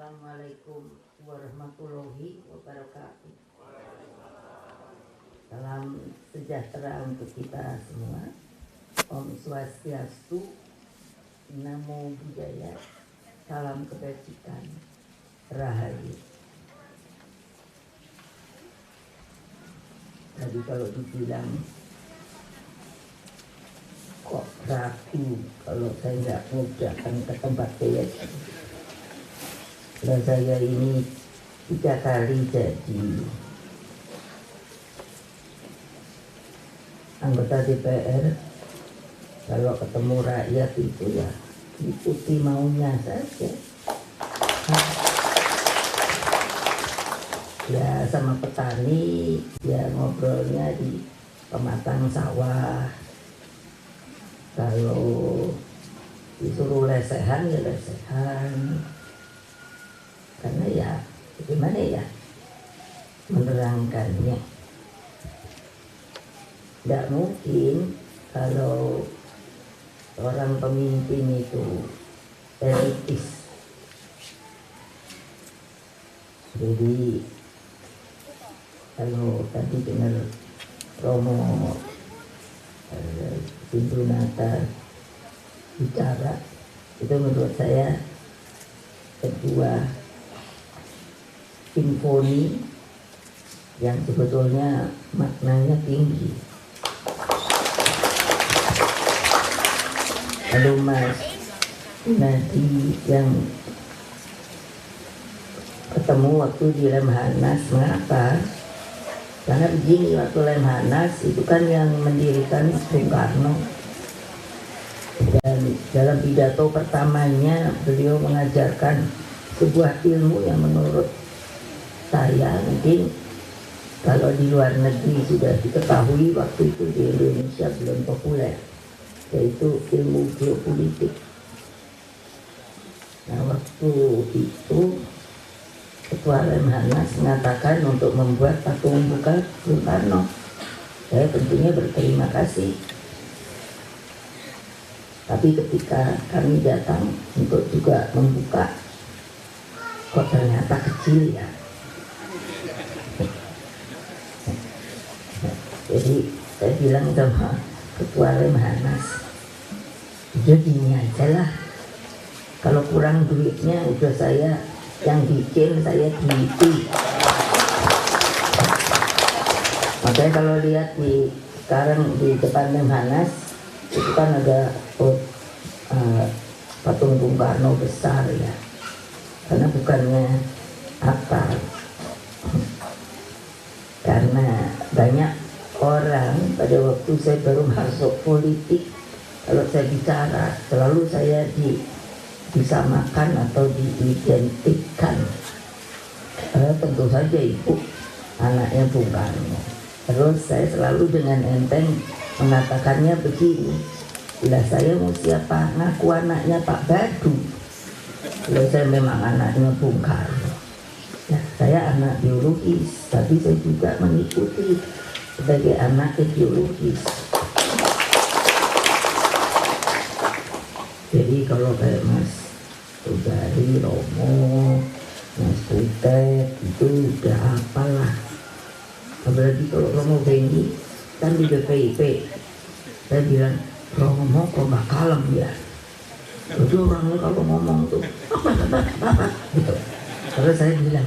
Assalamualaikum warahmatullahi wabarakatuh. Salam sejahtera untuk kita semua. Om Swastiastu, Namo Buddhaya, salam kebajikan, rahayu. Tadi kalau dibilang kok ragu kalau saya nggak mudahkan ke tempat saya. Dan saya ini 3 kali jadi anggota DPR. Kalau ketemu rakyat itu ya ikuti maunya saja. Ya sama petani ya ngobrolnya di pematang sawah. Kalau disuruh lesehan ya lesehan. Karena ya gimana ya menerangkannya, tidak mungkin kalau orang pemimpin itu elitis. Jadi kalau tadi dengar Romo Sindunata bicara, itu menurut saya sebuah simfoni yang sebetulnya maknanya tinggi. Lalu Mas Nadi yang ketemu waktu di Lemhanas, mengapa? Karena begini, waktu Lemhanas itu kan yang mendirikan Bung Karno. Dan dalam pidato pertamanya beliau mengajarkan sebuah ilmu yang menurut saya mungkin kalau di luar negeri sudah diketahui, waktu itu di Indonesia belum populer, yaitu ilmu geopolitik. Nah waktu itu Ketua Lemhanas mengatakan untuk membuat patung muka Bung Karno. Saya tentunya berterima kasih. Tapi ketika kami datang untuk juga membuka, kok ternyata kecil ya. Jadi saya bilang sama Ketua Lemhanas, udah gini aja lah, kalau kurang duitnya udah saya yang bikin, saya gipi. Makanya kalau lihat di sekarang di depan Lemhanas itu kan ada patung Bung Karno besar ya, karena bukannya apa, karena banyak orang pada waktu saya baru masuk politik, kalau saya bicara selalu saya disamakan atau diidentikan. Tentu saja ibu anaknya Bung Karno. Terus saya selalu dengan enteng mengatakannya begini, bila saya mau siapa, ngaku anaknya Pak Badu. Kalau saya memang anaknya Bung Karno, ya saya anak biologis, tapi saya juga mengikuti sebagai anak ideologis. Jadi kalau kayak Mas Tugari, Romo, Mas Putet itu udah apalah. Apalagi kalau Romo Bendi kan di BPIP, saya bilang Romo kok gak kalem ya. Jadi orangnya kalau ngomong tuh apa gitu. Terus saya bilang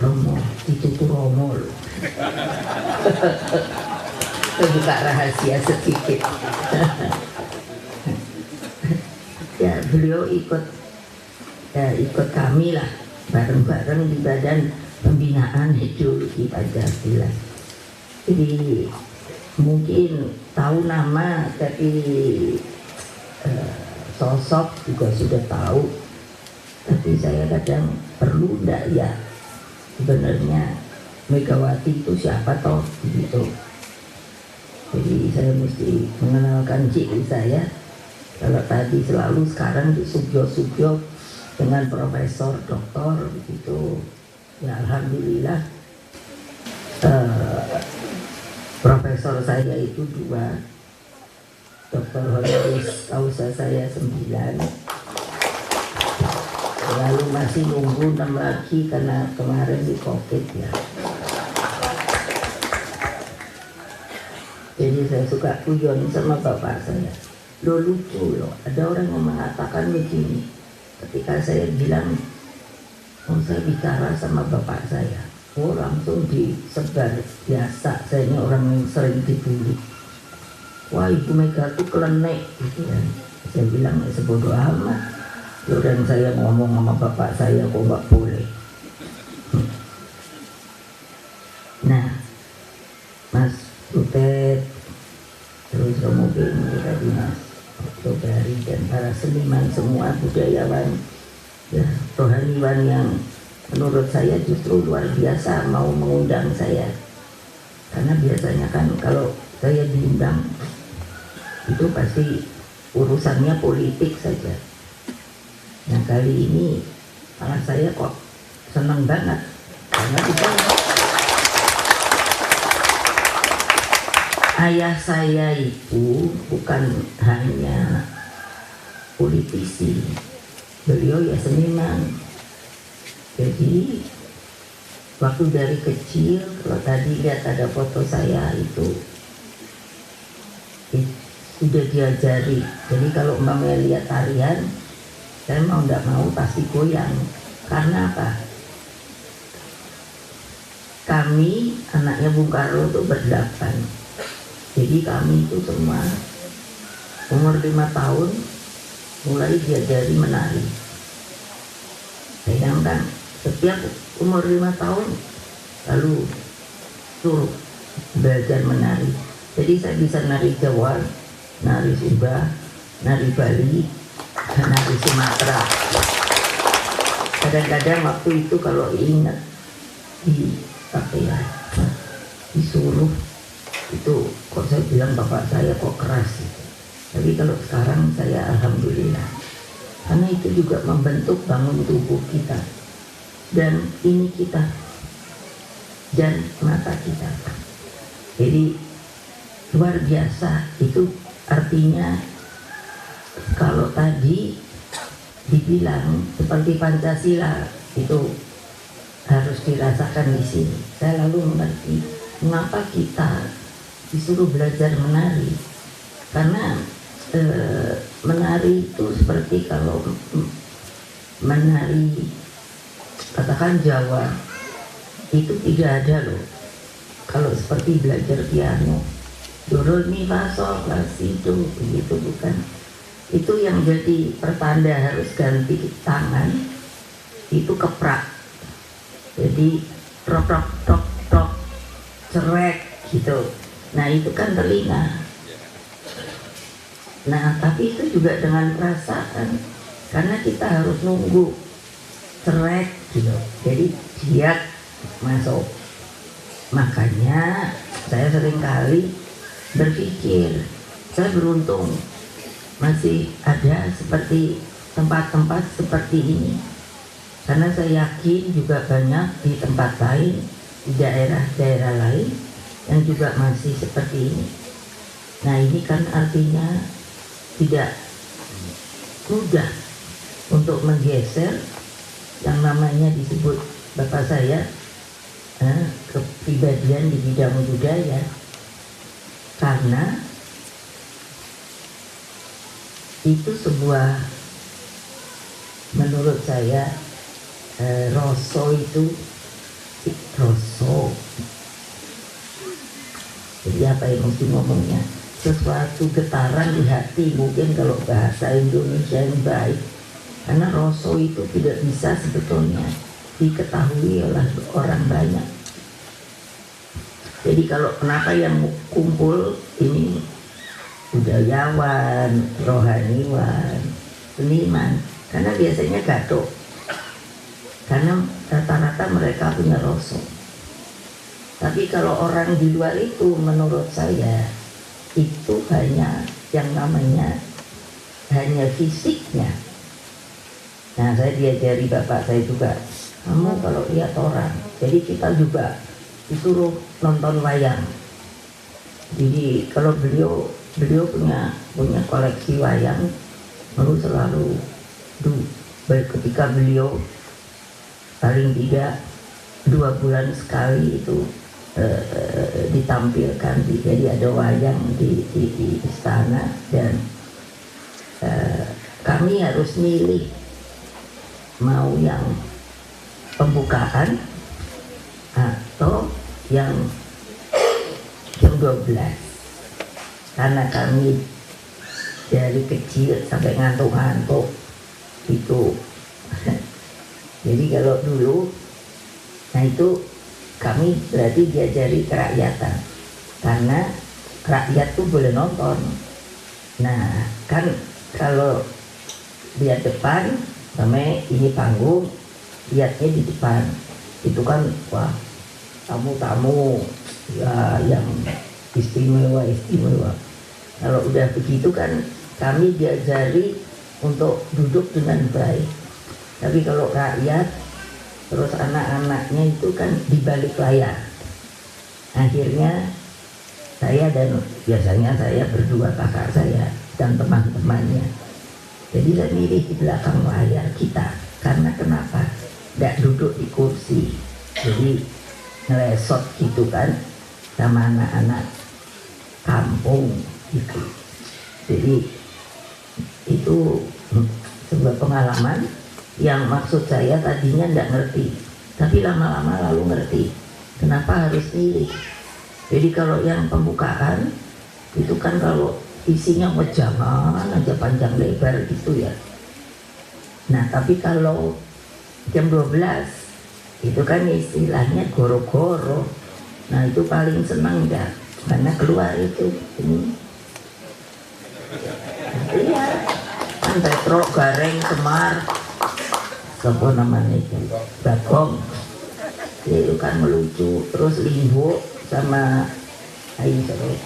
Romo, itu tuh Romo loh. Buka rahasia sedikit. Ya beliau ikut kami lah bareng-bareng di Badan Pembinaan Ideologi Pancasila. Jadi mungkin tahu nama tapi sosok juga sudah tahu. Tapi saya kadang perlu enggak ya sebenarnya Megawati itu siapa toh gitu. Jadi saya mesti mengenalkan ciri saya. Kalau tadi selalu, sekarang di Subyo dengan profesor, doktor begitu. Ya alhamdulillah profesor saya itu 2, doktor honoris causa saya 9. lalu masih nunggu 6 lagi karena kemarin di COVID ya. Jadi saya suka guyon sama bapak saya. Lo lucu loh, ada orang yang mengatakan begini. Ketika saya bilang, oh saya bicara sama bapak saya, oh langsung disebar. Biasa, saya ini orang yang sering dibully. Wah Ibu Mega tuh kelenek gitu ya. Saya bilang ya sebodoh amat. Dan saya ngomong sama bapak saya kok nggak boleh. Nah, Mas Butet, terus Romo Beni tadi Mas Sobari dan para seniman semua budayawan, ya rohaniwan yang menurut saya justru luar biasa mau mengundang saya. Karena biasanya kan kalau saya diundang itu pasti urusannya politik saja. Nah kali ini malah saya kok senang banget karena kita ayah saya itu bukan hanya politisi, beliau ya seniman. Jadi waktu dari kecil, kalau tadi lihat ada foto saya itu sudah diajari. Jadi kalau umpamanya lihat tarian, saya mau tidak mau pasti goyang. Karena apa? Kami anaknya Bung Karno itu berdelapan. Jadi kami itu semua umur 5 tahun mulai diajari menari. Bayangkan setiap umur 5 tahun lalu suruh belajar menari. Jadi saya bisa nari Jawa, nari Sunda, nari Bali, nari Sumatera. Kadang-kadang waktu itu kalau ingat disuruh itu kok saya bilang bapak saya kok keras gitu. Tapi kalau sekarang saya alhamdulillah, karena itu juga membentuk bangun tubuh kita dan ini kita dan mata kita. Jadi luar biasa. Itu artinya kalau tadi dibilang seperti Pancasila itu harus dirasakan di sini. Saya lalu mengerti mengapa kita disuruh belajar menari. Karena menari itu seperti kalau menari katakan Jawa itu tidak ada loh. Kalau seperti belajar piano, do re mi fa sol la si do, begitu bukan. Itu yang jadi pertanda harus ganti tangan itu keprak. Jadi tok tok tok tok cerek gitu. Nah itu kan telinga. Nah tapi itu juga dengan perasaan, karena kita harus nunggu cerek gitu. Jadi dia masuk. Makanya saya seringkali berpikir, saya beruntung masih ada seperti tempat-tempat seperti ini. Karena saya yakin juga banyak di tempat lain, di daerah-daerah lain yang juga masih seperti ini. Nah ini kan artinya tidak mudah untuk menggeser yang namanya disebut bapak saya kepribadian di bidang budaya. Karena itu sebuah, menurut saya roso itu roso. Jadi apa yang mesti ngomongnya? Sesuatu getaran di hati, mungkin kalau bahasa Indonesia yang baik. Karena roso itu tidak bisa sebetulnya diketahui oleh orang banyak. Jadi kalau kenapa yang kumpul ini budayawan, rohaniwan, seniman, karena biasanya gathuk. Karena rata-rata mereka punya roso. Tapi kalau orang di luar itu menurut saya itu hanya yang namanya hanya fisiknya. Nah saya diajari bapak saya juga, kamu kalau lihat orang, jadi kita juga disuruh nonton wayang. Jadi kalau beliau punya koleksi wayang, lalu selalu ketika beliau paling tidak 2 bulan sekali itu ditampilkan, jadi ada wayang di istana, dan kami harus milih mau yang pembukaan atau yang jam 12, karena kami dari kecil sampai ngantuk-ngantuk itu. Jadi kalau dulu, nah itu kami berarti diajari kerakyatan, karena rakyat tuh boleh nonton. Nah kan kalau lihat depan, namanya ini panggung, lihatnya di depan, itu kan wah tamu-tamu ya yang istimewa. Kalau udah begitu kan kami diajari untuk duduk dengan baik. Tapi kalau rakyat, terus anak-anaknya itu kan di balik layar. Akhirnya saya dan biasanya saya berdua kakak saya dan teman-temannya. Jadi saya milih di belakang layar kita. Karena kenapa? Nggak duduk di kursi. Jadi ngelesot gitu kan sama anak-anak kampung gitu. Jadi itu sebuah pengalaman yang maksud saya tadinya nggak ngerti, tapi lama-lama lalu ngerti kenapa harus milih. Jadi kalau yang pembukaan itu kan kalau isinya wejangan aja panjang lebar gitu ya. Nah tapi kalau jam 12 itu kan istilahnya goro-goro. Nah itu paling senang ya, karena keluar itu ini. Iya, kan Petro, Gareng, Semar, apa namanya itu, Bagong, itu kan melucu. Terus Limbo sama Ayu terus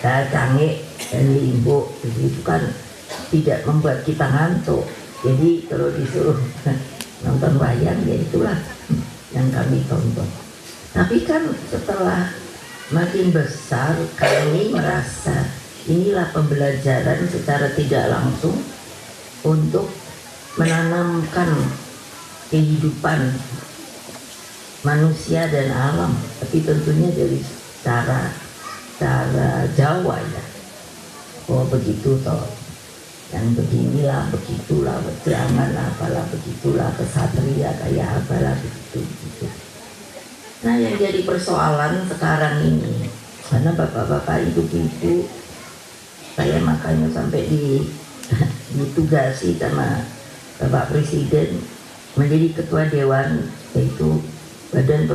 Canggih dan Limbo itu kan tidak membuat kita ngantuk. Jadi kalau disuruh nonton wayang ya itulah yang kami tonton. Tapi kan setelah makin besar kami merasa inilah pembelajaran secara tidak langsung untuk menanamkan kehidupan manusia dan alam, tapi tentunya dari cara Jawa ya. Oh begitu toh, yang beginilah, begitulah, jangan apalah, begitulah, kesatria kayak apalah, begitu. Nah yang jadi persoalan sekarang ini, karena bapak-bapak ibu-ibu, saya makanya sampai ditugasi sama Bapak Presiden menjadi Ketua Dewan, yaitu Badan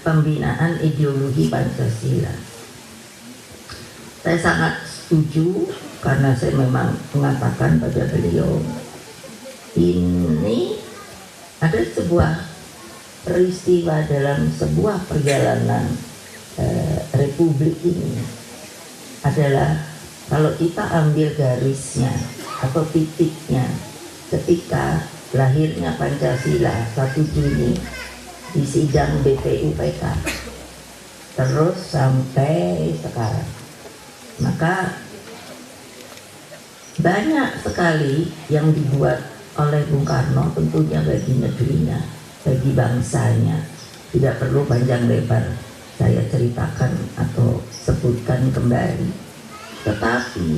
Pembinaan Ideologi Pancasila. Saya sangat setuju karena saya memang mengatakan pada beliau, ini ada sebuah peristiwa dalam sebuah perjalanan Republik ini adalah kalau kita ambil garisnya atau titiknya ketika lahirnya Pancasila 1 Juni di sidang BPUPK terus sampai sekarang, maka banyak sekali yang dibuat oleh Bung Karno tentunya bagi negerinya, bagi bangsanya. Tidak perlu panjang lebar saya ceritakan atau sebutkan kembali. Tetapi,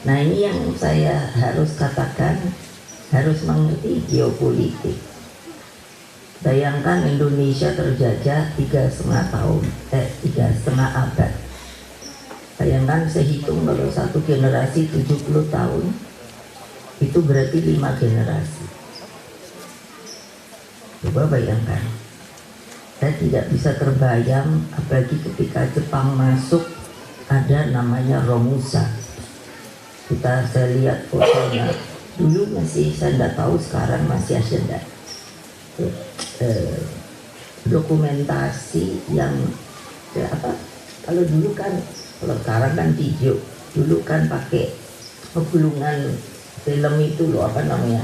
nah ini yang saya harus katakan, harus mengerti geopolitik. Bayangkan Indonesia terjajah 3,5 abad. Bayangkan saya hitung kalau satu generasi 70 tahun, itu berarti 5 generasi. Coba bayangkan. Saya tidak bisa terbayang, apalagi ketika Jepang masuk, ada namanya Romusa. Saya lihat fotonya. Dulu masih, saya tidak tahu sekarang masih ada enggak. Dokumentasi yang kalau dulu kan, kalau sekarang kan video, dulu kan pakai pegulungan film itu loh, apa namanya,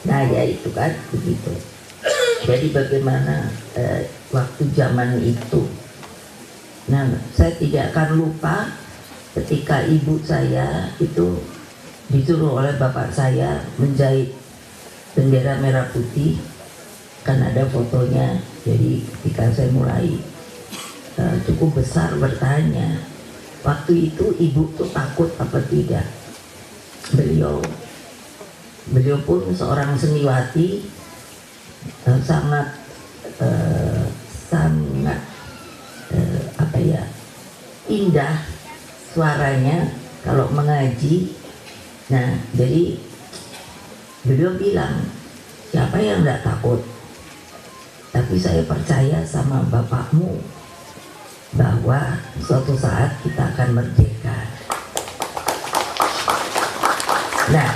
nah ya itu kan begitu. Jadi bagaimana waktu zaman itu. Nah saya tidak akan lupa ketika ibu saya itu disuruh oleh bapak saya menjahit bendera merah putih, kan ada fotonya. Jadi ketika saya mulai cukup besar bertanya, waktu itu ibu tuh takut apa tidak? Beliau pun seorang seniwati, sangat apa ya, indah suaranya kalau mengaji. Nah, jadi beliau bilang, siapa yang tidak takut? Tapi saya percaya sama bapakmu bahwa suatu saat kita akan merdeka. Nah,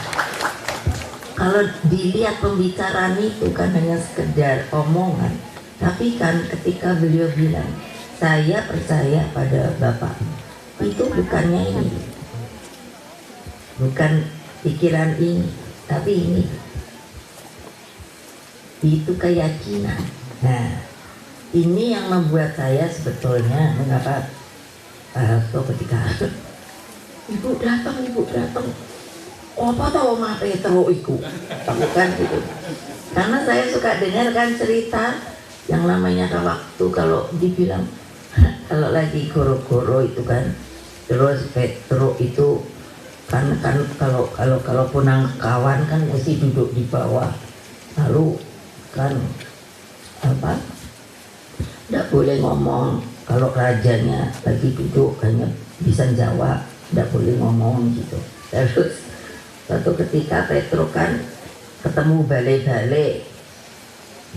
kalau dilihat pembicaraan itu kan hanya sekedar omongan, tapi kan ketika beliau bilang, saya percaya pada bapakmu, itu bukannya ini, bukan pikiran ini, tapi ini, itu keyakinan. Nah, ini yang membuat saya sebetulnya mengapa ketika ibu datang, apa tahu Oma Petro iku, bukan gitu. Karena saya suka dengar kan cerita yang namanya waktu kalau dibilang kalau lagi goro-goro itu kan, terus Petro itu kan kalau punang kawan kan mesti duduk di bawah, lalu kan apa, tidak boleh ngomong. Kalau rajanya lagi duduk hanya bisa jawab, tidak boleh ngomong gitu. Terus suatu ketika Petro kan ketemu balai-balai,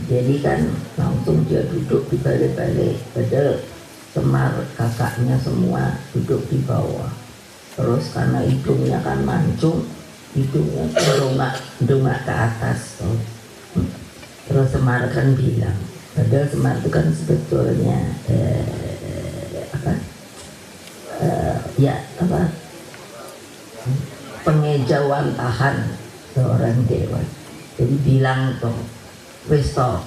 jadi kan langsung dia duduk di balai-balai, padahal Semar kakaknya semua duduk di bawah. Terus karena hidungnya kan mancung, hidungnya dongak ke atas. Terus Semar kan bilang, padahal Semar itu kan sebetulnya pengejauhan tahan seorang dewa. Jadi bilang toh, wis toh,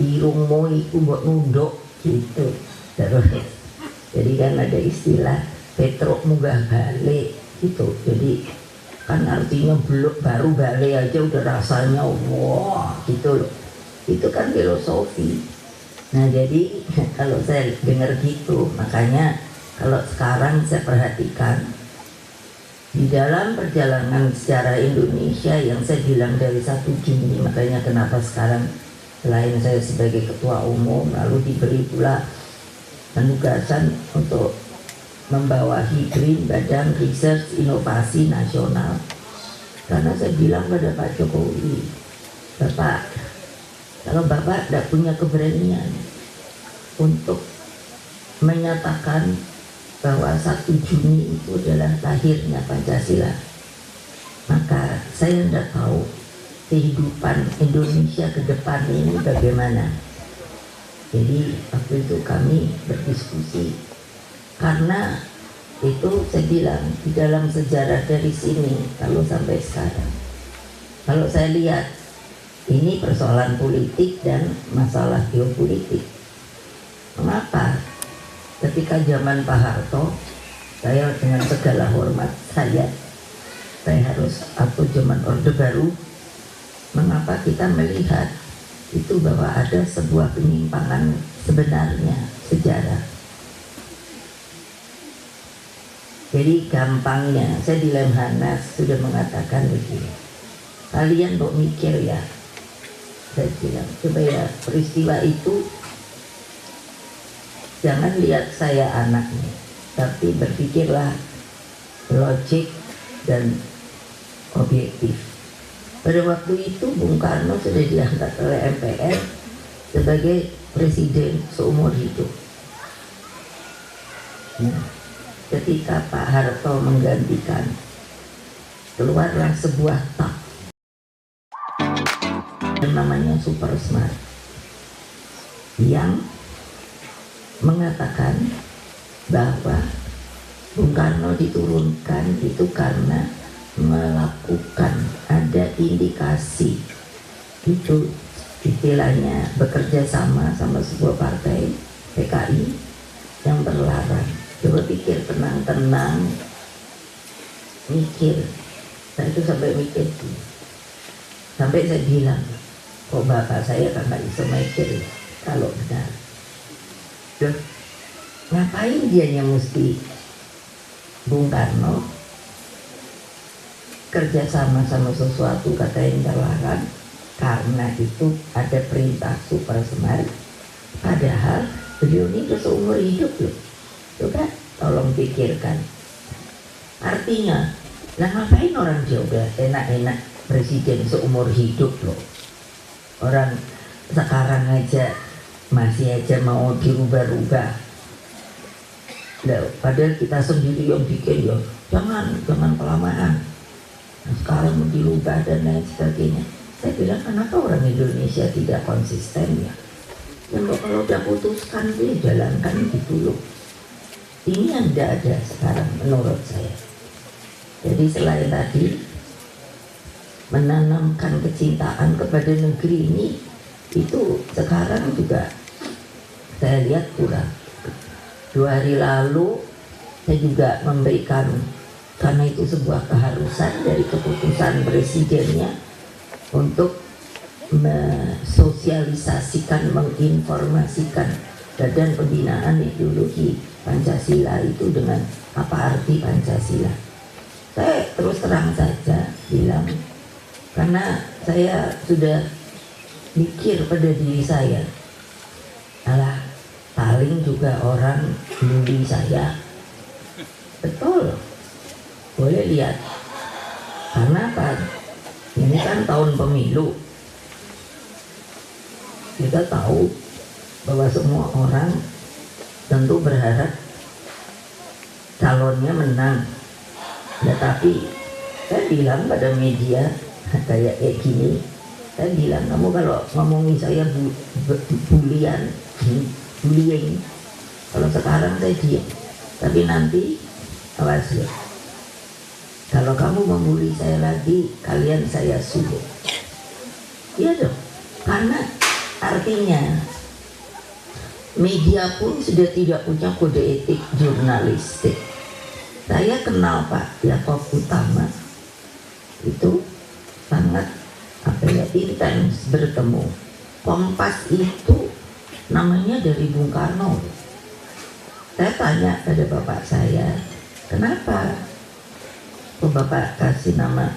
irungmu iku mbok nunduk gitu. Terus jadi kan ada istilah Petro munggah balik gitu. Jadi kan artinya belum baru balik aja udah rasanya wah gitu loh. Itu kan filosofi. Nah jadi kalau saya dengar gitu, makanya kalau sekarang saya perhatikan di dalam perjalanan sejarah Indonesia yang saya bilang dari 1 Juni, makanya kenapa sekarang selain saya sebagai ketua umum lalu diberi pula penugasan untuk membawahi BRIN, Badan Research Inovasi Nasional, karena saya bilang pada Pak Jokowi, Bapak, kalau Bapak tidak punya keberanian untuk menyatakan bahwa 1 Juni itu adalah lahirnya Pancasila, maka saya tidak tahu kehidupan Indonesia ke depan ini bagaimana. Jadi waktu itu kami berdiskusi, karena itu saya bilang di dalam sejarah dari sini kalau sampai sekarang, kalau saya lihat ini persoalan politik dan masalah geopolitik. Mengapa ketika zaman Pak Harto, saya dengan segala hormat saya harus atau zaman Orde Baru, mengapa kita melihat itu bahwa ada sebuah penyimpangan sebenarnya sejarah. Jadi gampangnya, saya di Lemhanas sudah mengatakan begini, kalian mau mikir ya, saya bilang coba ya, peristiwa itu jangan lihat saya anaknya, tapi berpikirlah logik dan objektif. Pada waktu itu Bung Karno sudah diangkat oleh MPR sebagai presiden seumur hidup. Nah, ketika Pak Harto menggantikan, keluarlah sebuah tak yang namanya Super Smart yang mengatakan bahwa Bung Karno diturunkan itu karena melakukan ada indikasi, itu istilahnya bekerja sama sebuah partai PKI yang berlarang. Coba pikir tenang-tenang, mikir Nah itu sampai mikir, sampai saya bilang, kok bapak saya kan nggak bisa mikir ya, kalau benar. Duh, ngapain dia yang mesti Bung Karno kerjasama sama sesuatu kata yang terlarang, karena itu ada perintah Super Semar. Padahal beliau ini udah seumur hidup loh. Coba tolong pikirkan. Artinya, nah ngapain orang Jawa enak-enak presiden seumur hidup loh. Orang sekarang aja masih aja mau dirubah-rubah. Loh, padahal kita sendiri yang bikin ya, jangan kelamaan. Nah, sekarang mau dirubah dan lain sebagainya. Saya bilang kenapa orang Indonesia tidak konsisten ya? Yang kalau udah putuskan dia jalankan gitu loh. Ini yang tidak ada sekarang menurut saya. Jadi selain tadi menanamkan kecintaan kepada negeri ini, itu sekarang juga saya lihat kurang. 2 hari lalu saya juga memberikan, karena itu sebuah keharusan dari keputusan presidennya untuk mensosialisasikan, menginformasikan Badan Pembinaan Ideologi Pancasila itu dengan apa arti Pancasila. Saya terus terang saja bilang, karena saya sudah mikir pada diri saya, alah paling juga orang bully saya. Betul, boleh lihat. Karena apa? Ini kan tahun pemilu. Kita tahu bahwa semua orang tentu berharap calonnya menang. Tetapi saya bilang pada media kayak gini, saya bilang kamu kalau ngomongin saya bullying, kalau sekarang saya diam, tapi nanti awas ya, kalau kamu membuli saya lagi, kalian saya suruh. Iya dong, karena artinya media pun sudah tidak punya kode etik jurnalistik. Saya kenal Pak Yakob Utama, itu sangat intens bertemu. Kompas itu namanya dari Bung Karno. Saya tanya pada bapak saya, kenapa bapak kasih nama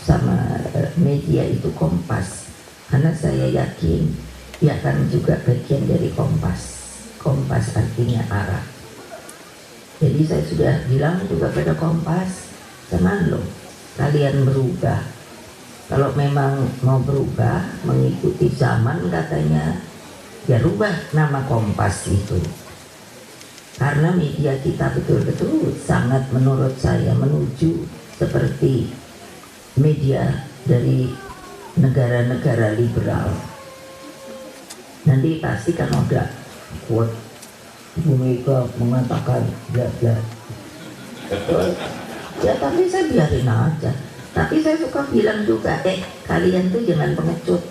sama media itu Kompas? Karena saya yakin dia kan juga bagian dari Kompas. Kompas artinya arah. Jadi saya sudah bilang juga pada Kompas, jangan loh kalian berubah. Kalau memang mau berubah mengikuti zaman katanya, ya rubah nama Kompas itu. Karena media kita betul-betul sangat menurut saya menuju seperti media dari negara-negara liberal. Nanti pasti kan ada quote Ibu Mega mengatakan bla bla. Ya tapi saya biarin aja. Tapi saya suka bilang juga, kalian tuh jangan pengecut.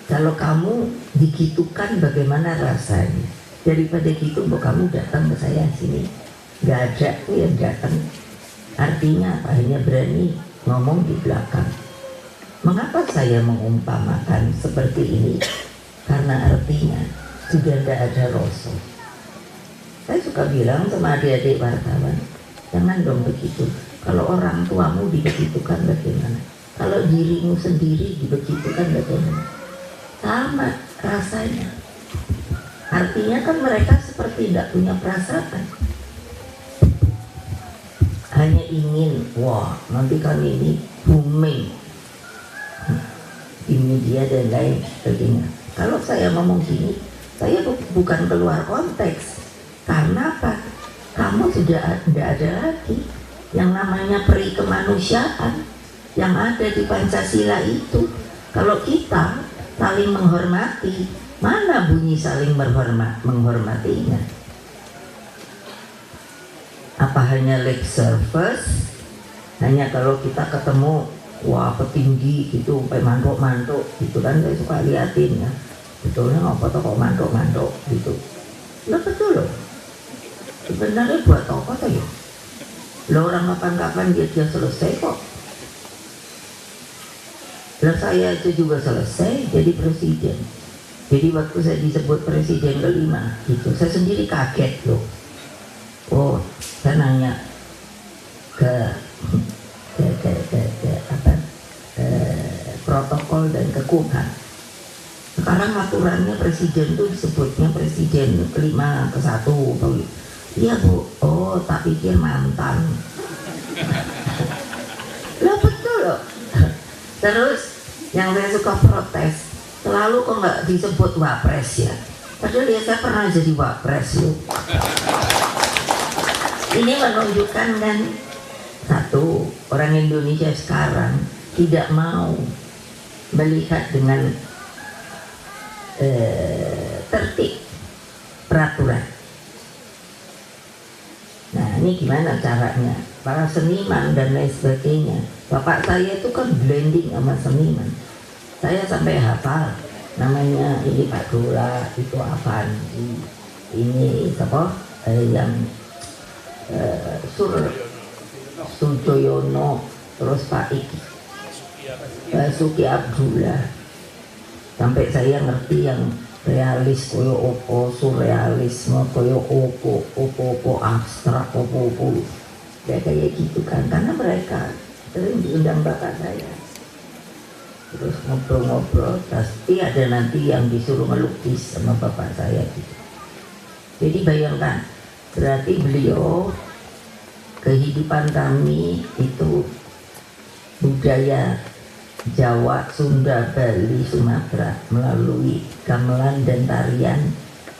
Kalau kamu digitukan bagaimana rasanya? Daripada gitu, kamu datang ke saya sini, nggak ada tuh yang datang. Artinya apa? Hanya berani ngomong di belakang. Mengapa saya mengumpamakan seperti ini? Karena artinya sudah tidak ada rasul. Saya suka bilang sama adik-adik wartawan, jangan dong begitu. Kalau orang tuamu dibegitukan bagaimana? Kalau dirimu sendiri dibegitukan bagaimana? Sama rasanya. Artinya kan mereka seperti tidak punya perasaan. Hanya ingin, wah nanti kan ini booming di media dan lain sebagainya. Kalau saya ngomong gini, saya bukan keluar konteks. Karena apa? Kamu sudah tidak ada lagi yang namanya peri kemanusiaan yang ada di Pancasila itu. Kalau kita saling menghormati, mana bunyi saling menghormatinya? Apa hanya lip service? Hanya kalau kita ketemu, wah petinggi gitu, sampai mantuk-mantuk gitu kan, saya suka liatin ya. Betulnya ngapa tuh kok mantuk-mantuk gitu. Lah betul loh. Sebenarnya buat apa tuh ya? Lo orang kapan-kapan dia selesai kok. Dan saya itu juga selesai jadi presiden. Jadi waktu saya disebut presiden kelima gitu, saya sendiri kaget loh. Oh, saya nanya ke protokol dan ke Kumham. Sekarang aturannya presiden tuh disebutnya presiden kelima ke satu. Iya Bu, oh tak pikir mantan. Lah betul loh. Terus yang saya suka protes, selalu kok nggak disebut wapres ya. Padahal ya saya pernah jadi wapres loh. Ini menunjukkan kan, satu, orang Indonesia sekarang tidak mau melihat dengan tertib peraturan. Nah ini gimana caranya? Para seniman dan lain sebagainya. Bapak saya itu kan blending sama seniman. Saya sampai hafal namanya ini Pak Dola, itu apaan? Ini apa? Yang Sujoyono, terus Pak Iki, Suki Abdullah. Sampai saya ngerti yang realis koyo opo, surrealisme koyo opo abstrak opo kayak gitu kan, karena mereka sering diundang bapak saya, terus ngobrol-ngobrol, pasti ada nanti yang disuruh melukis sama bapak saya gitu. Jadi bayangkan, berarti beliau kehidupan kami itu budaya Jawa, Sunda, Bali, Sumatera melalui gamelan dan tarian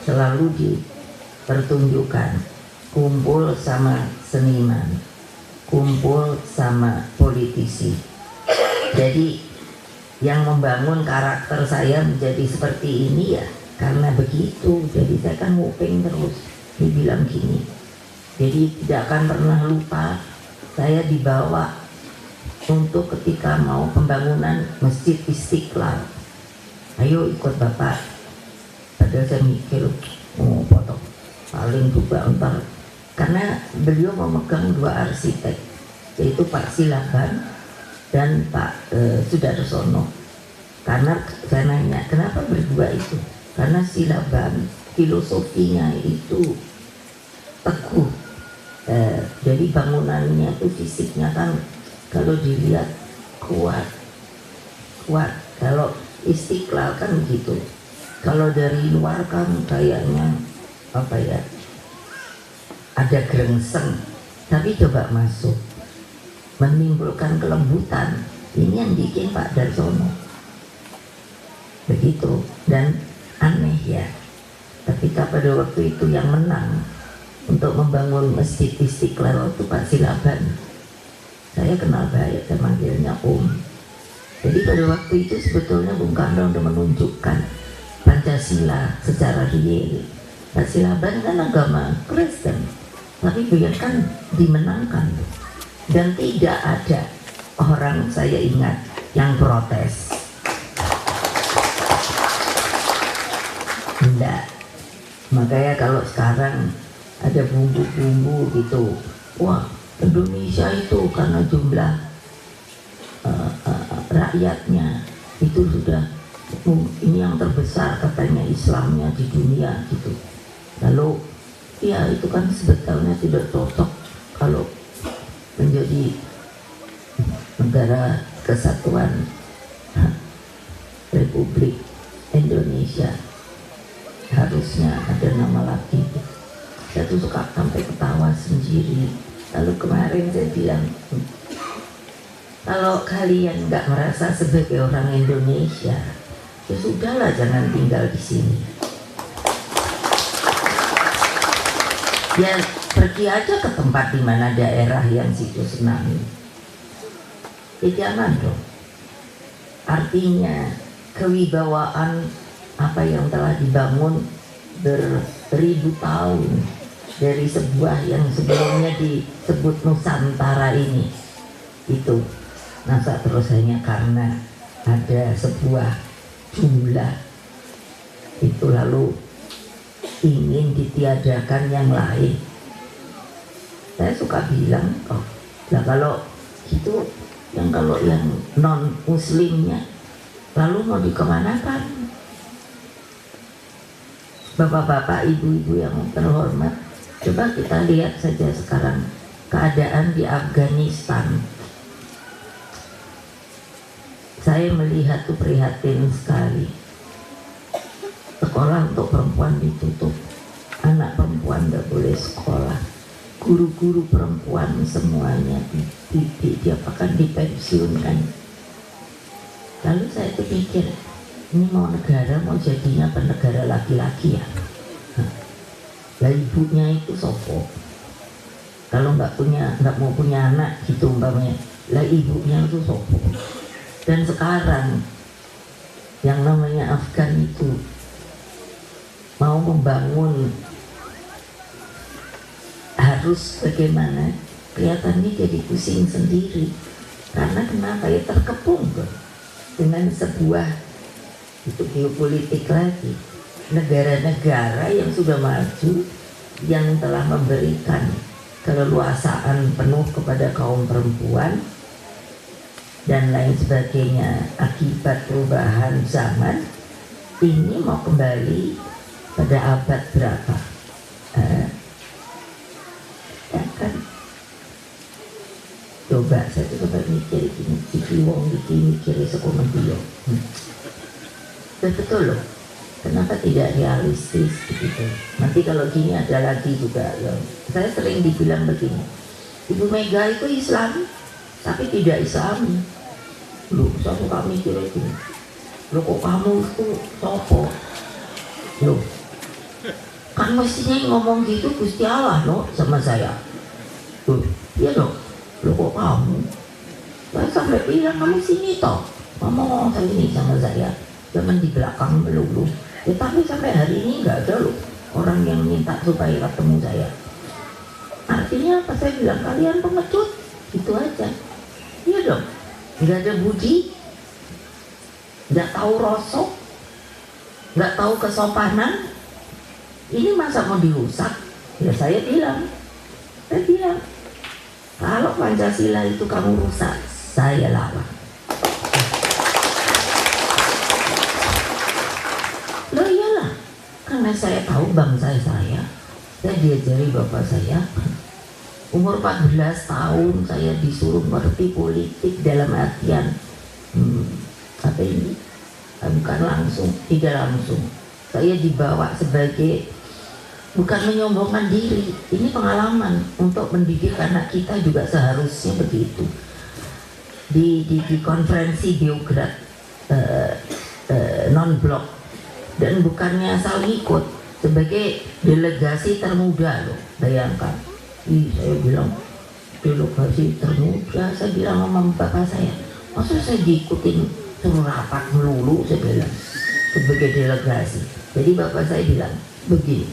selalu dipertunjukkan. Kumpul sama seniman, kumpul sama politisi. Jadi yang membangun karakter saya menjadi seperti ini ya karena begitu. Jadi saya kan nguping terus, dibilang gini. Jadi tidak akan pernah lupa saya dibawa untuk ketika mau pembangunan Masjid Istiqlal. Ayo ikut Bapak. Padahal saya mikir, oh potong paling juga entar. Karena beliau memegang dua arsitek, yaitu Pak Silaban dan Pak Sudarsono. Karena saya nanya, kenapa berdua itu? Karena Silaban filosofinya itu teguh. Jadi bangunannya itu fisiknya kan kalau dilihat kuat. Kalau Istiqlal kan gitu. Kalau dari luar kan kayaknya apa ya, ada gerengseng, tapi coba masuk menimbulkan kelembutan. Ini yang bikin Pak Darsono begitu. Dan aneh ya, ketika pada waktu itu yang menang untuk membangun Masjid Istiqlal itu Pak Silaban. Saya kenal baik, saya manggilnya Om. Jadi pada waktu itu sebetulnya Bung Karno sudah menunjukkan Pancasila secara real. Pak Silaban kan agama Kristen, tapi biarkan dimenangkan. Dan tidak ada orang, saya ingat, yang protes. Enggak. Makanya kalau sekarang ada bumbu-bumbu gitu, wah Indonesia itu karena jumlah rakyatnya itu sudah ini yang terbesar katanya Islamnya di dunia gitu. Lalu ya itu kan sebetulnya tidak cocok kalau menjadi negara kesatuan Republik Indonesia. Harusnya ada nama lagi. Saya tuh suka sampai ketawa sendiri. Lalu kemarin saya bilang, kalau kalian nggak merasa sebagai orang Indonesia, ya sudahlah, jangan tinggal di sini. Ya pergi aja ke tempat di mana daerah yang situ senang. Ya jangan dong. Artinya kewibawaan apa yang telah dibangun beribu tahun dari sebuah yang sebelumnya disebut Nusantara ini, itu masa terus hanya karena ada sebuah jumlah itu lalu ingin ditiadakan yang lain. Saya suka bilang, oh, nah kalau itu kalau yang non muslimnya lalu mau dikemanakan? Bapak-bapak, ibu-ibu yang terhormat, coba kita lihat saja sekarang keadaan di Afghanistan. Saya melihat tuh prihatin sekali. Sekolah untuk perempuan ditutup, anak perempuan gak boleh sekolah, guru-guru perempuan semuanya diapakan, dipensiunkan. Lalu saya tuh pikir, ini mau negara mau jadinya apa negara laki-laki ya? Lah ibunya itu sopo? Kalau nggak mau punya anak gitu umpamanya, lah ibunya itu sopo? Dan sekarang yang namanya Afgan itu mau membangun harus bagaimana, kelihatannya jadi pusing sendiri. Karena kenapa ya, terkepung dengan sebuah itu geopolitik lagi, negara-negara yang sudah maju, yang telah memberikan keleluasaan penuh kepada kaum perempuan dan lain sebagainya akibat perubahan zaman. Ini mau kembali pada abad berapa? Ya kan? Coba saya coba mikir gini, iki wong iki mikir sekomendio. Betul loh. Kenapa tidak realistis begitu? Nanti kalau gini ada lagi juga ya. Saya sering dibilang begini, Ibu Mega itu Islam tapi tidak Islami. Loh, saya suka mikir gini, loh kok kamu itu sopo? Loh, kan mestinya ngomong gitu Gusti Allah loh sama saya. Loh, iya loh, loh kok kamu? Saya sampai bilang, kamu sini toh, ngomong saya ini sama saya, jangan di belakang melulu. Ya, tapi sampai hari ini nggak ada loh orang yang minta supaya ketemu saya. Artinya apa? Saya bilang kalian pengecut, itu aja. Iya dong, nggak ada budi, nggak tahu rosok, nggak tahu kesopanan. Ini masa mau dirusak? Ya saya bilang, kalau Pancasila itu kamu rusak, saya lawan. Loh iyalah, karena saya tahu bangsa saya diajari bapak saya. Umur 14 tahun saya disuruh mengerti politik dalam artian apa ini? Bukan langsung, tidak langsung. Saya dibawa sebagai, bukan menyombongkan diri, ini pengalaman untuk mendidik anak kita juga seharusnya begitu. Di konferensi Beograd non-blok, dan bukannya asal ikut sebagai delegasi termuda loh, bayangkan. Saya bilang delegasi termuda, saya bilang sama bapak saya, masa saya diikutin suruh rapat melulu, saya bilang sebagai delegasi. Jadi bapak saya bilang begini,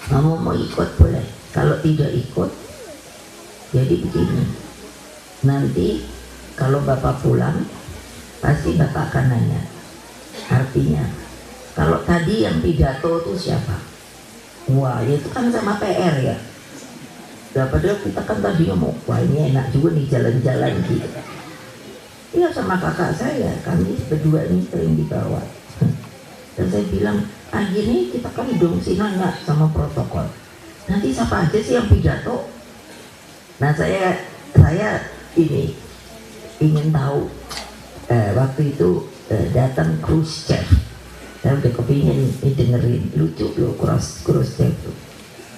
kamu mau ikut boleh, kalau tidak ikut jadi begini, nanti kalau bapak pulang pasti bapak akan nanya. Artinya kalau tadi yang pidato itu siapa? Wah itu kan sama PR ya. Padahal kita kan tadi ngomong, wah ini enak juga nih jalan-jalan gitu. Iya sama kakak saya, kami berdua ini sering dibawa. Dan saya bilang, akhirnya kita kan dongsi nanya sama protokol. Nanti siapa aja sih yang pidato? Nah saya ini ingin tahu, waktu itu datang Khrushchev. Saya udah kepingin dengerin, lucu loh Khrushchev tuh.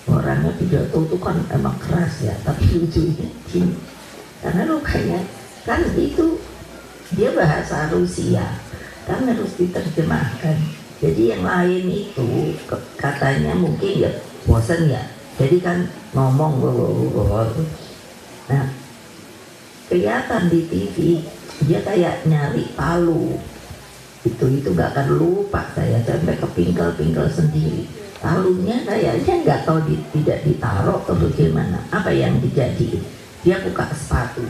Orangnya pidato itu kan emang keras ya, tapi lucunya gini. Karena lukanya kan itu dia bahasa Rusia, kan harus diterjemahkan. Jadi yang lain itu katanya mungkin ya bosan ya. Jadi kan ngomong. Nah, kelihatan di TV dia kayak nyari palu. Itu gak akan lupa saya sampai kepingkel-pingkel sendiri. Palunya kayaknya nggak tahu tidak ditaruh atau bagaimana. Apa yang dijadiin? Dia buka sepatu,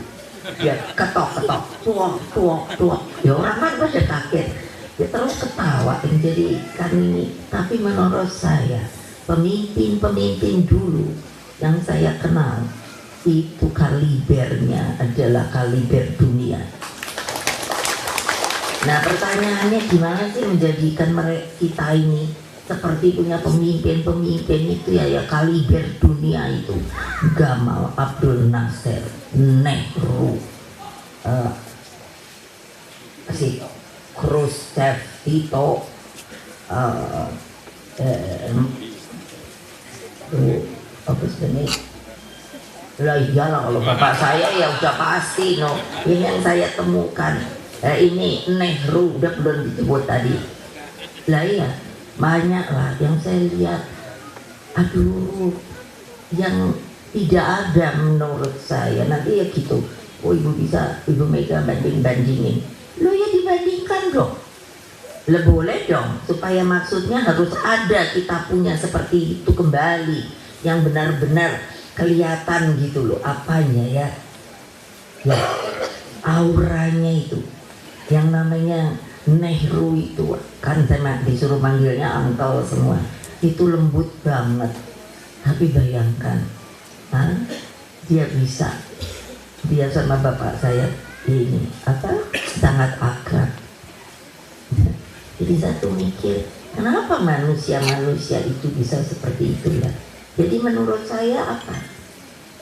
dia ketok-ketok, tuak. Ya orang kan pada kaget. Dia terus ketawa menjadi kan ini. Tapi menurut saya pemimpin dulu yang saya kenal itu kalibernya adalah kaliber dunia. Nah pertanyaannya gimana sih menjadikan kita ini seperti punya pemimpin-pemimpin itu ya kaliber dunia itu. Gamal Abdul Nasser, Nehru, si Khrushchev, Tito, apa sebenarnya? Lah iyalah kalau bapak saya ya udah pasti no. Ini yang saya temukan. Ini Nehru udah belum disebut tadi. Lah iya, banyak lah yang saya lihat. Aduh, yang tidak ada menurut saya. Nanti ya gitu. Oh ibu bisa, ibu Mega banding-bandingin. Lo ya dibandingkan dong. Lah boleh dong. Supaya maksudnya harus ada kita punya seperti itu kembali. Yang benar-benar kelihatan gitu loh. Apanya ya. Ya, auranya itu. Yang namanya Nehru itu kan saya disuruh manggilnya uncle semua, itu lembut banget, tapi bayangkan dia sama bapak saya ini sangat akrab. Jadi satu mikir kenapa manusia itu bisa seperti itu ya. Jadi menurut saya apa?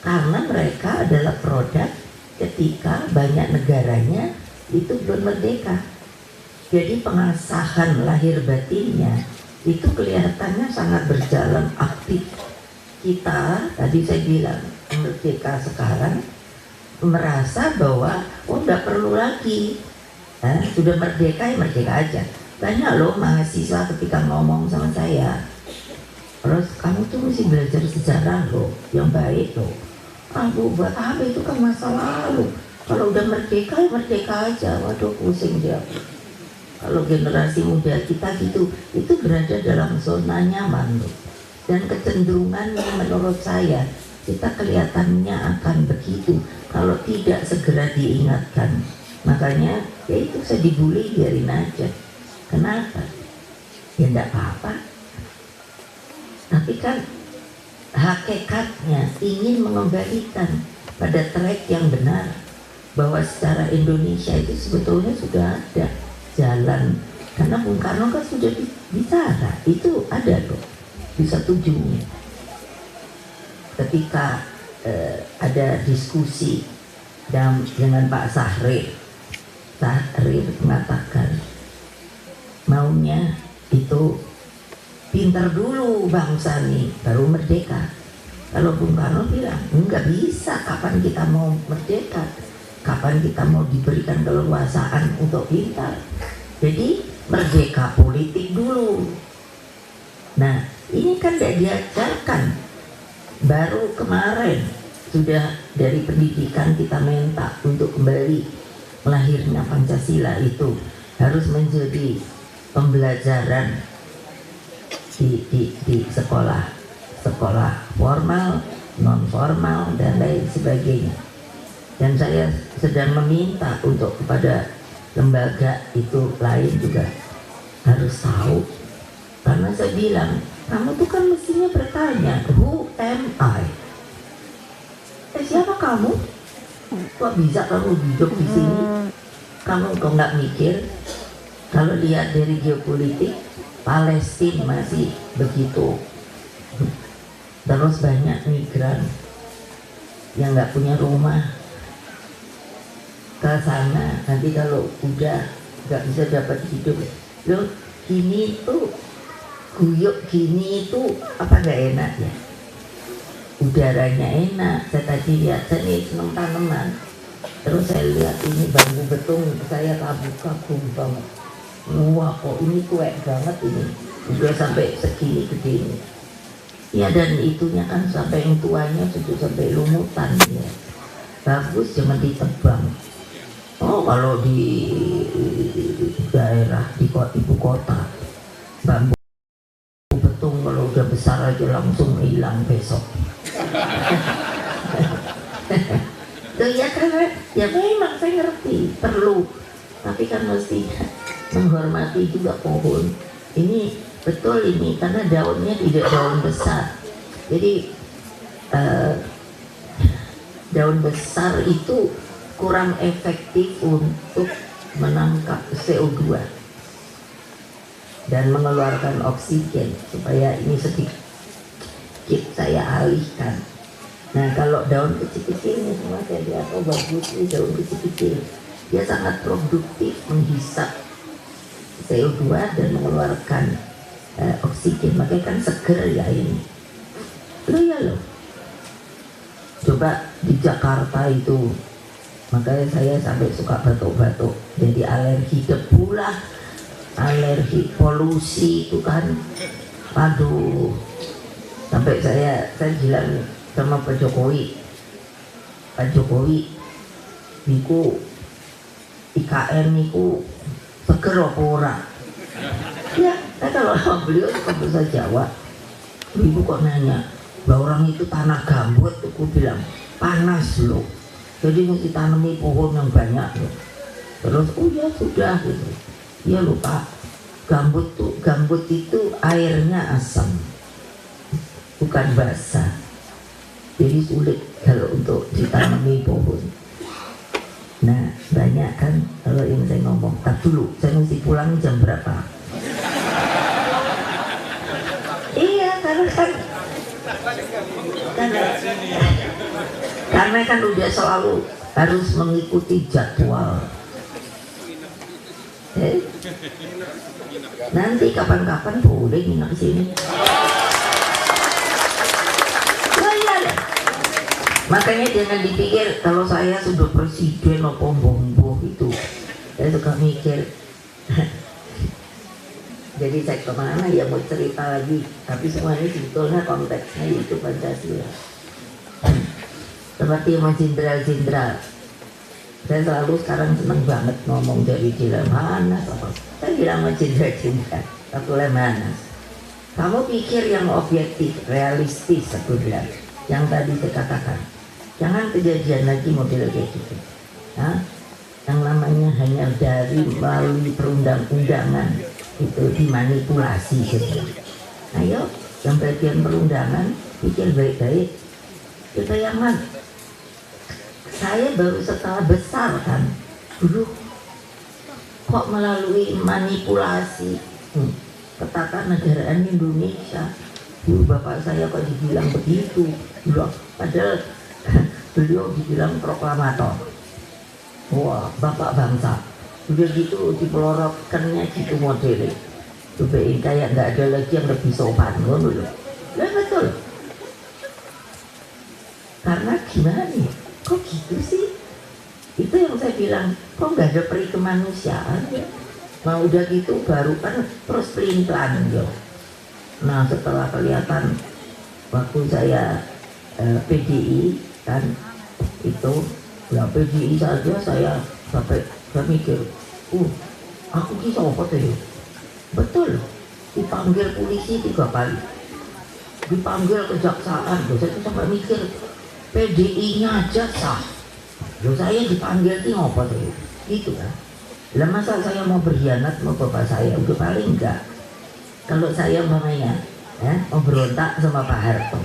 Karena mereka adalah produk ketika banyak negaranya itu belum merdeka. Jadi pengasahan lahir batinnya itu kelihatannya sangat berjalan aktif. Kita tadi saya bilang merdeka sekarang merasa bahwa nggak perlu lagi, sudah merdeka ya merdeka aja. Banyak loh mahasiswa ketika ngomong sama saya, terus kamu tuh mesti belajar sejarah loh yang baik loh. Bu buat apa, itu kan masa lalu. Kalau udah merdeka ya merdeka aja. Waduh pusing dia. Kalau generasi muda kita gitu, itu berada dalam zona nyaman loh. Dan kecenderungannya menurut saya, kita kelihatannya akan begitu kalau tidak segera diingatkan. Makanya ya itu saya dibully, biarin aja. Kenapa? Ya enggak apa-apa. Tapi kan hakikatnya ingin mengembalikan pada track yang benar, bahwa secara Indonesia itu sebetulnya sudah ada jalan, karena Bung Karno kan sudah bicara, itu ada loh di 1 Juni ketika ada diskusi dengan Pak Sahrir mengatakan maunya itu pintar dulu bangsa nih baru merdeka. Kalau Bung Karno bilang nggak bisa, kapan kita mau merdeka, kapan kita mau diberikan keleluasaan untuk pintar. Jadi merdeka politik dulu. Nah ini kan tidak diajarkan. Baru kemarin sudah dari pendidikan kita minta untuk kembali melahirnya Pancasila itu harus menjadi pembelajaran di sekolah formal, non formal dan lain sebagainya. Dan saya sedang meminta untuk kepada lembaga itu lain juga harus tahu, karena saya bilang kamu tuh kan mestinya bertanya, who am I? Siapa kamu? Kok bisa kamu hidup di sini? Kamu kok nggak mikir? Kalau lihat dari geopolitik, Palestina masih begitu. Terus banyak migran yang nggak punya rumah ke sana, nanti kalau udah nggak bisa dapat hidup, loh gini tuh guyuk gini itu apa nggak enak ya? Udaranya enak. Saya tadi lihat, saya nih seneng tanaman, terus saya lihat ini bambu betung, saya kagum banget. Wah kok ini kuat banget ini, udah sampai segini gede ini. Ya dan itunya kan sampai yang tuanya sudah sampai lumutan ya. Bagus, jangan ditebang. Oh kalau di daerah di ibu kota bambu betung kalau udah besar aja langsung hilang besok. Tuh ya karena ya memang saya ngerti perlu, tapi kan mesti menghormati juga pohon. Ini betul ini karena daunnya tidak daun besar. Jadi daun besar itu kurang efektif untuk menangkap CO2 dan mengeluarkan oksigen, supaya ini sedikit saya alihkan. Nah, kalau daun kecil-kecil ini semua saya lihat, oh bagus ini daun kecil-kecil, dia sangat produktif menghisap CO2 dan mengeluarkan oksigen, makanya kan seger ya ini. Loh. Coba di Jakarta itu, makanya saya sampai suka batuk-batuk, jadi alergi debu lah, alergi polusi itu kan, aduh, sampai saya bilang sama Pak Jokowi, niku IKN niku seger apa ora? Ya, kalau beliau suka bahasa Jawa, ibu kok nanya, bahwa orang itu tanah gambut, aku bilang panas loh, jadi mesti tanami pohon yang banyak loh. Terus ya sudah gitu. Ya lupa, gambut itu airnya asam, bukan basah, jadi sulit kalau untuk ditanami pohon. Nah, banyak kan kalau yang saya ngomong. Tak dulu, saya mesti pulang jam berapa? Iya, karena kan udah selalu harus mengikuti jadwal. Nanti kapan-kapan boleh nginep sini. Makanya jangan dipikir kalau saya sudah presiden atau bombo itu. Saya suka mikir. Jadi saya kemana ya mau cerita lagi. Tapi semuanya sebetulnya konteksnya itu Pancasila. Seperti sama jenderal-jenderal. Saya selalu sekarang senang banget ngomong dari Lemhanas. Saya bilang sama jenderal-jenderal satu Lemhanas, kamu pikir yang objektif, realistis, aku bilang. Yang tadi saya katakan, jangan kejadian lagi model kayak gitu. Nah, yang namanya hanya dari melalui perundang-undangan itu dimanipulasi saja. Ayo, yang bagian perundangan pikir baik-baik. Kita yang mana? Saya baru setelah besar kan, dulu kok melalui manipulasi ketatanegaraan Indonesia. Dulu bapak saya kok dibilang begitu, padahal beliau dibilang proklamator. Wah, bapak bangsa. Udah gitu dipelorotkannya gitu modelnya. Cobain kayak nggak ada lagi yang lebih sopan, ngono loh. Lah betul. Karena gimana nih? Kok gitu sih? Itu yang saya bilang, kok nggak ada peri kemanusiaan ya? Nah udah gitu baru kan terus pelin-pelan yo. Nah setelah kelihatan waktu saya PDI kan itu, ya PDI saja saya sampai mikir, aku kisah apa tuh? Betul, dipanggil polisi 3 kali, dipanggil kejaksaan, saya tuh sampai mikir PDI-nya aja sah, saya dipanggil ini apa tuh? Gitu kan? Lah masa saya mau berkhianat sama bapak saya? Udah paling enggak. Kalau saya umpamanya mau berontak sama Pak Harto,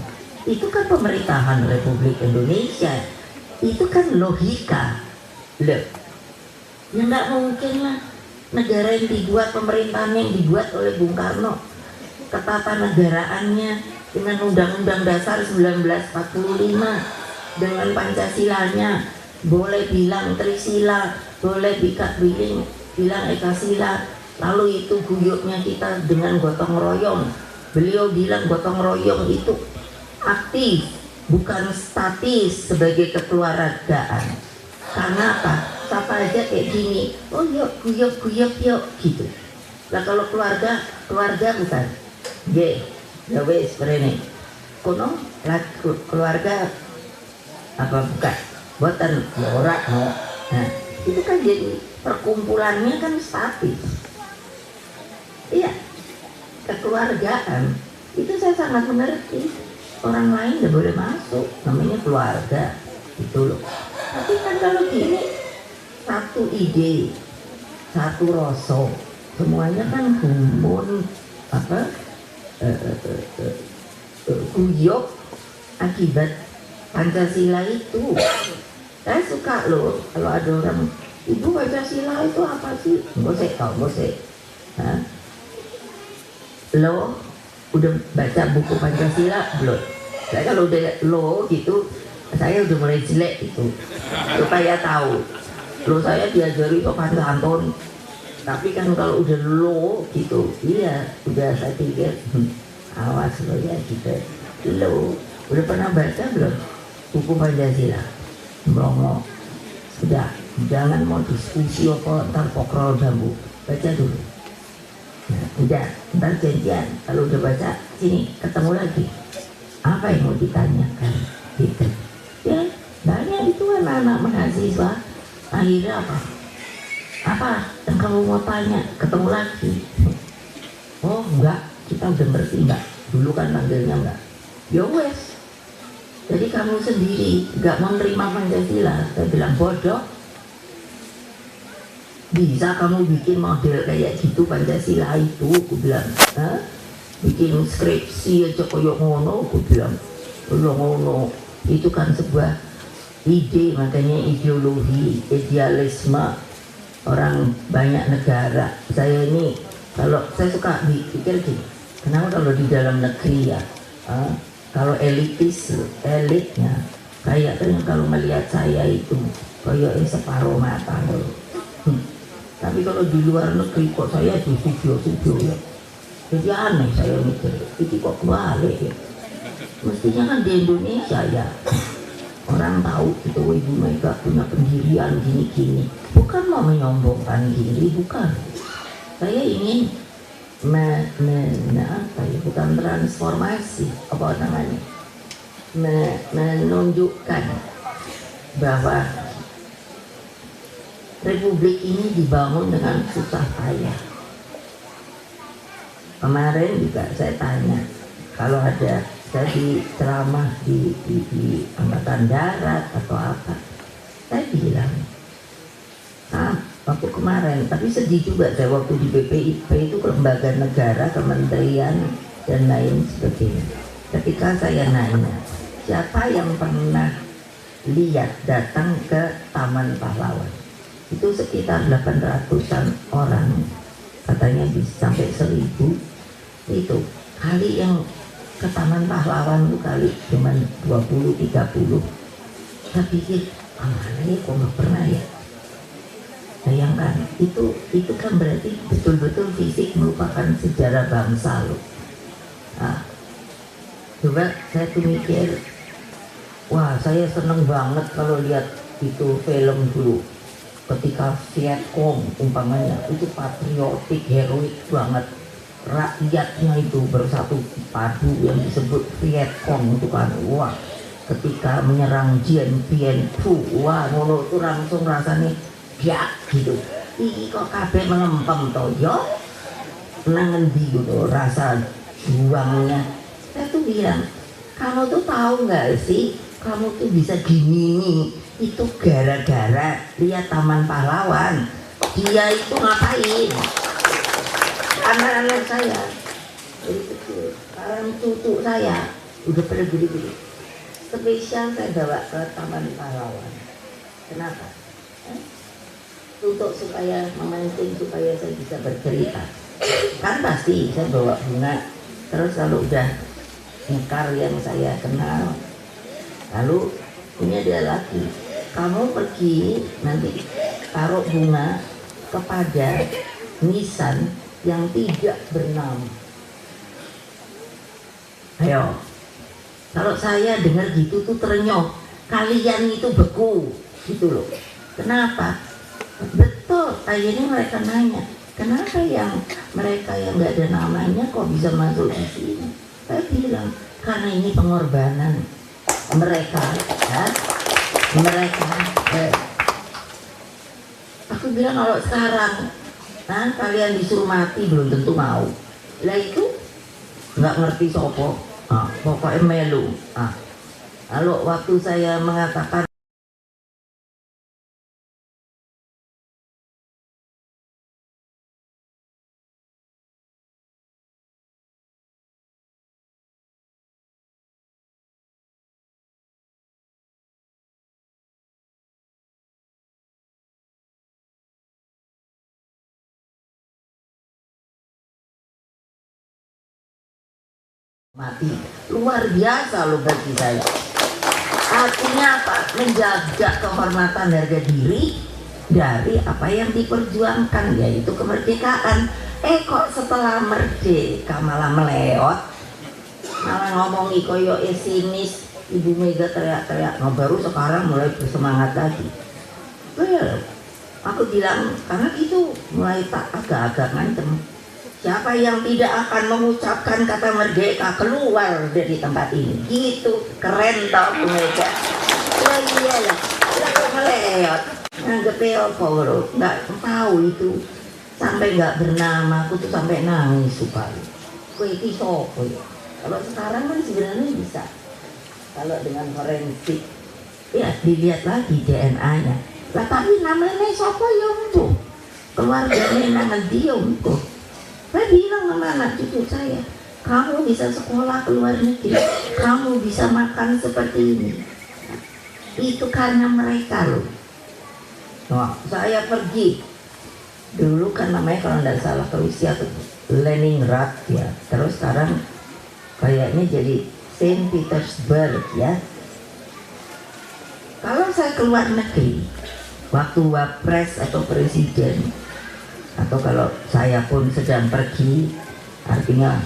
itu kan pemerintahan Republik Indonesia, itu kan logika. Loh, ya nggak mungkin lah negara yang dibuat, pemerintahan yang dibuat oleh Bung Karno, ketatanegaraannya dengan Undang-Undang Dasar 1945, dengan Pancasilanya, boleh bilang Trisila, boleh bilang Ekasila, lalu itu guyupnya kita dengan gotong royong. Beliau bilang gotong royong itu aktif, bukan statis sebagai kekeluargaan. Karena apa? Siapa aja kayak gini, oh yuk guyup yuk gitu. Lah kalau keluarga bukan. Ya wes berani. Kono lah keluarga apa bukan? Buatan ya ora no. Nah, itu kan jadi perkumpulannya kan statis. Iya, kekeluargaan itu saya sangat mengerti. Orang lain tidak boleh masuk, namanya keluarga itu loh. Tapi kan kalau gini, satu ide, satu rasa, semuanya kan gumun apa guyop akibat Pancasila itu. Saya suka loh kalau ada orang, ibu Pancasila itu apa sih? Ngosek tau, ngosek. Lo udah baca buku Pancasila belum? Saya kalau udah lo gitu, saya udah mulai jelek itu, supaya tahu. Lo saya diajari sopan santun, tapi kan kalau udah lo gitu, iya udah saya pikir awas lo ya gitu. Lo udah pernah baca belum buku Pancasila? Belum. Sudah, jangan mau diskusi apa ntar pokrol bambu, baca dulu. Nah, udah, ntar janjian kalau udah baca sini ketemu lagi. Apa yang mau ditanyakan gitu ya. Banyak itu anak-anak mahasiswa akhirnya apa yang kamu mau tanya, ketemu lagi. Oh enggak, kita udah ngerti mbak, dulu kan manggilnya mbak. Ya wes, jadi kamu sendiri nggak mau nerima Pancasila. Saya bilang bodoh, bisa kamu bikin model kayak gitu Pancasila itu, aku bilang. Bikin skripsi aja koyok ngono, aku bilang. Koyok ngono itu kan sebuah ide, makanya ideologi, idealisme orang banyak negara. Saya ini kalau saya suka pikir gini, kenapa kalau di dalam negeri ya, kalau elitis, elitnya kayak kalau melihat saya itu kayak separuh mata loh. Tapi kalau di luar negeri kok saya di studio ya. Jadi aneh saya mikir, itu kok kebalik ya. Mestinya kan di Indonesia ya orang tahu itu Ibu Mega punya pendirian gini-gini. Bukan mau menyombongkan diri, bukan. Saya ingin bukan transformasi, apa namanya, menunjukkan bahwa Republik ini dibangun dengan susah payah. Kemarin juga saya tanya, kalau ada jadi ceramah di Angkatan Darat atau apa, saya bilang, waktu kemarin, tapi sedih juga saya waktu di BPIP itu lembaga negara, kementerian dan lain sebagainya. Ketika saya nanya, siapa yang pernah lihat datang ke Taman Pahlawan? Itu sekitar 800-an orang, katanya bisa sampai 1000. Itu kali yang ke Taman Pahlawan itu kali cuman 20-30. Saya pikir mana ya kok nggak pernah ya. Bayangkan itu kan berarti betul-betul fisik merupakan sejarah bangsa loh. Nah, coba saya tuh mikir, wah saya seneng banget kalau lihat itu film dulu ketika Vietcong umpamanya itu patriotik, heroik banget. Rakyatnya itu bersatu padu yang disebut Vietcong itu kan, wah ketika menyerang Dien Bien Phu, wah ngono itu langsung rasanya ya gitu. Iki kok kabeh melempem to yo nang endi gitu rasa juangnya. Saya tuh bilang, kamu tuh tahu nggak sih kamu tuh bisa gini itu gara-gara lihat Taman Pahlawan. Dia itu ngapain? Anak-anak saya dari kecil, sekarang cucu saya udah pada gede-gede, spesial saya bawa ke Taman Pahlawan. Kenapa? Untuk supaya memancing, supaya saya bisa bercerita. Kan pasti saya bawa bunga, terus kalau udah mekar yang saya kenal, lalu ini ada lagi, kamu pergi nanti taruh bunga kepada nisan yang tidak bernama. Ayo, kalau saya dengar gitu tuh terenyuh, kalian itu beku gitu loh. Kenapa? Betul, akhirnya mereka nanya, kenapa yang mereka yang nggak ada namanya kok bisa masuk di sini? Saya bilang, karena ini pengorbanan mereka, ya? Mereka. Aku bilang kalau sekarang kalian disuruh mati belum tentu mau. Lah itu nggak ngerti sopo. Pokoknya melu. Lalu waktu saya mengatakan mati luar biasa loh bagi saya. Artinya apa? Menjaga kehormatan harga diri dari apa yang diperjuangkan, yaitu kemerdekaan. Kok setelah merdeka malah meleot, malah ngomong koyo sinis, Ibu Mega teriak-teriak. Nah, baru sekarang mulai bersemangat lagi. Well, aku bilang karena itu mulai tak agak-agak ngancem. Siapa yang tidak akan mengucapkan kata merdeka keluar dari tempat ini. Gitu, keren tau Bu Mega. Ya iyalah, lalu meleot. Nanggepnya apa bro? Nggak tahu itu. Sampai nggak bernama, aku tuh sampai nangis supaya. Kue itu sopo ya. Kalau sekarang kan sebenarnya bisa. Kalau dengan forensik, ya dilihat lagi DNA-nya. Lah tapi namanya sopo ya tuh. Keluarganya nangan dia tuh. Saya bilang sama anak cucu saya, kamu bisa sekolah ke luar negeri, kamu bisa makan seperti ini. Itu karena mereka loh. Nah, saya pergi dulu kan namanya kalau tidak salah ke Rusia tuh Leningrad ya. Terus sekarang kayaknya jadi Saint Petersburg ya. Kalau saya ke luar negeri, waktu wapres atau presiden, atau kalau saya pun sedang pergi, artinya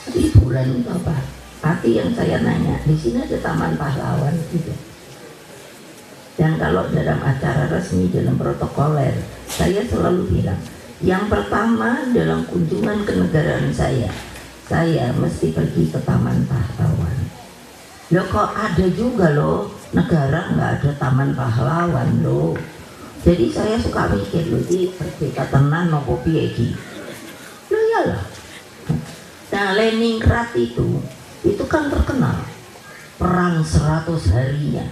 liburan itu apa? Arti yang saya nanya, di sini ada Taman Pahlawan juga. Dan kalau dalam acara resmi, dalam protokoler, saya selalu bilang, yang pertama dalam kunjungan kenegaraan saya mesti pergi ke Taman Pahlawan. Loh kok ada juga loh, negara nggak ada Taman Pahlawan loh. Jadi saya suka mikir loh, di merdeka tenan nopo piye iki. Loh iyalah. Nah, Leningrad itu kan terkenal perang 100 harinya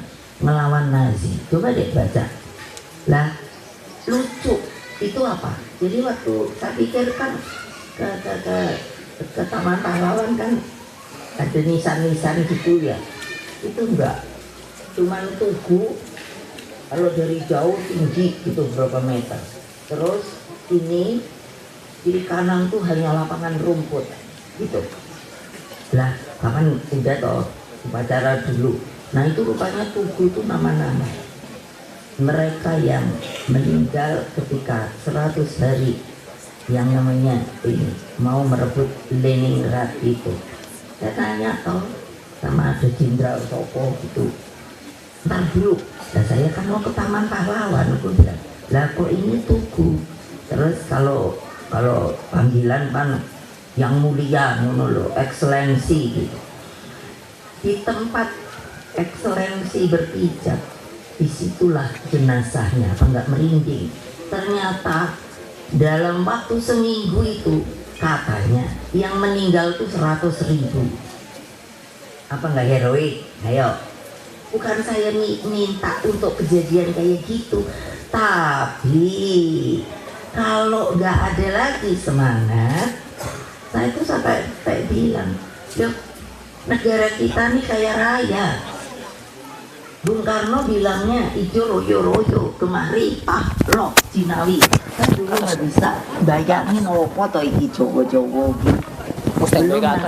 melawan Nazi. Coba deh baca. Lah, lucu itu apa? Jadi waktu saya pikir kan ke Taman Pahlawan kan ada nisan-nisan gitu ya. Itu enggak. Cuman tugu. Kalau dari jauh tinggi gitu berapa meter. Terus ini kiri kanan tuh hanya lapangan rumput gitu. Lah kapan udah toh upacara dulu. Nah itu rupanya tugu itu nama-nama mereka yang meninggal ketika 100 hari yang namanya ini mau merebut Leningrad itu. Saya tanya toh sama ada jenderal Sopo gitu. Ntar dulu, nah saya kan mau ke Taman Pahlawan, aku bilang, lah kok ini tugu. Terus kalau panggilan kan yang mulia, eksselensi gitu. Di tempat eksselensi berpijak, disitulah jenazahnya, apa enggak merinding. Ternyata dalam waktu seminggu itu katanya yang meninggal tuh 100.000. Apa enggak heroik? Ayo. Bukan saya minta untuk kejadian kayak gitu, tapi kalau nggak ada lagi semangat, saya itu sampai bilang, loh, negara kita nih kaya raya. Bung Karno bilangnya ijo royo-royo, kemari loh Cinawi. Saya dulu nggak bisa bayangin foto iki Jowo-Jowo gitu. Belum nanti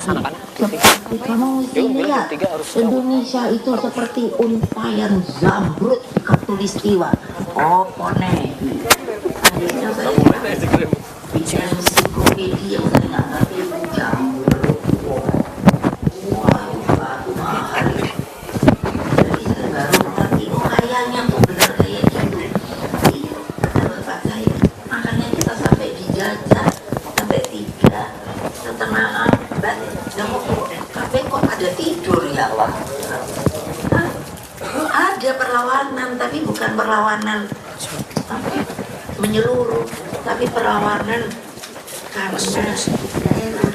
seperti kamu lihat Indonesia itu seperti untayan zamrud di Katulistiwa. Oh nih akhirnya saya bikin ensiklopedia yang saya nggak ngerti jamur. Wah batu mahal. Jadi saya baru ngerti kayaknya kok benar kayak gitu. Iya kata bapak saya, makanya kita sampai dijajah sampai 3,5 abad. Tapi kok ada tidur ya Allah. Ada perlawanan, tapi bukan perlawanan menyeluruh, tapi perlawanan karena daerah.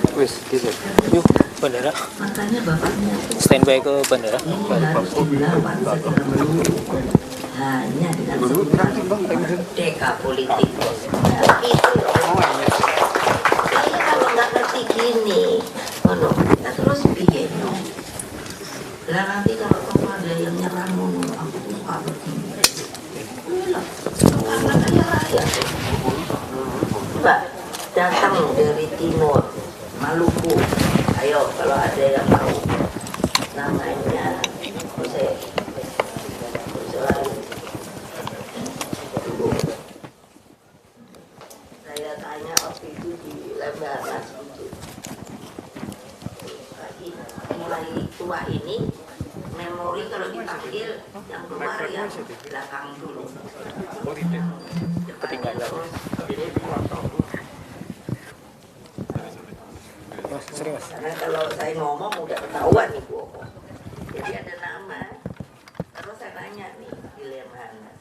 Yuk, bandara. Makanya bapaknya Standby ke bandara. ini harus dilawan secara menyeluruh. Hanya dengan merdeka politik. Nah, itu. Saya kalau nggak ngerti gini, kita terus piye no? Lah nanti kalau kamu ada yang nyerang aku tuh suka begini. Karena kaya raya. Mbak datang dari timur Maluku, ayo Ayo kalau ada yang mau namanya, saya usulan. Saya tanya waktu itu di Lembaga itu. Mulai tua ini memori kalau dipanggil yang keluar yang belakang dulu. Depannya terus jadi dipotong. Karena kalau saya ngomong udah ketahuan nih Bu. Jadi ada nama. Terus saya tanya nih di Lemhanas.